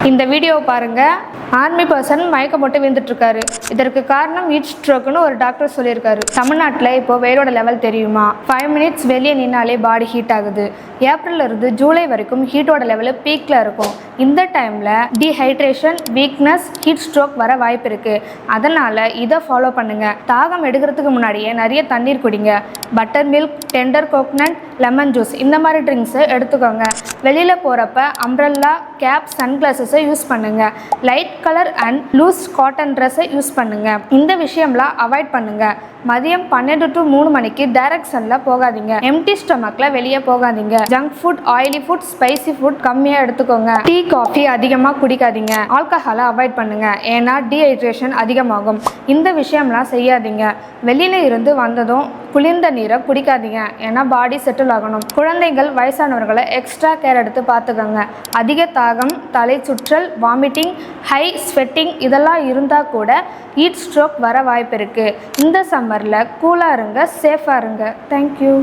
இந்த வீடியோவை பாருங்கள். ஆர்மி பர்சன் மயக்கம் போட்டு விழுந்துட்டு இருக்காரு. இதற்கு காரணம் ஹீட் ஸ்ட்ரோக்னு ஒரு டாக்டர் சொல்லியிருக்காரு. தமிழ்நாட்டில் இப்போ வெயிலோட லெவல் தெரியுமா? 5 மினிட்ஸ் வெளியே நின்னாலே பாடி ஹீட் ஆகுது. ஏப்ரல்ல இருந்து ஜூலை வரைக்கும் ஹீட்டோட லெவல் பீக்ல இருக்கும். இந்த டைம்ல டீஹைட்ரேஷன், வீக்னஸ், ஹீட் ஸ்ட்ரோக் வர வாய்ப்பு இருக்கு. அதனால இதை ஃபாலோ பண்ணுங்க. தாகம் எடுக்கிறதுக்கு முன்னாடியே நிறைய தண்ணீர் குடிங்க. Butter milk, tender coconut, lemon juice இந்த மாதிரி ட்ரிங்க்ஸை எடுத்துக்கோங்க. வெளியில போறப்ப அம்ப்ரெல்லா, கேப், சன்கிளாஸஸை யூஸ் பண்ணுங்க. Light colour and loose cotton ட்ரெஸ்ஸை யூஸ் பண்ணுங்க. இந்த விஷயம்லாம் அவாய்ட் பண்ணுங்க. மதியம் 12 to 3 மணிக்கு டைரக்ட் சன்ல போகாதீங்க. எம்டி ஸ்டொமக்ல வெளியே போகாதீங்க. Junk food, oily food, spicy food கம்மியாக எடுத்துக்கோங்க. டீ, காஃபி அதிகமாக குடிக்காதீங்க. ஆல்கஹாலை அவாய்ட் பண்ணுங்க. ஏன்னா டீஹைட்ரேஷன் அதிகமாகும். இந்த விஷயம்லாம் செய்யாதீங்க. வெளியில இருந்து வந்ததும் குளிர்ந்த நீரை குடிக்காதீங்க. ஏன்னா பாடி செட்டில் ஆகணும். குழந்தைகள், வயசானவர்களை எக்ஸ்ட்ரா கேர் எடுத்து பார்த்துக்கோங்க. அதிக தாகம், தலை சுற்றல், வாமிட்டிங், ஹை ஸ்வெட்டிங் இதெல்லாம் இருந்தால் கூட ஹீட் ஸ்ட்ரோக் வர வாய்ப்பு இருக்குது. இந்த சம்மரில் கூலாக இருங்க, சேஃபாக இருங்க. தேங்க்யூ.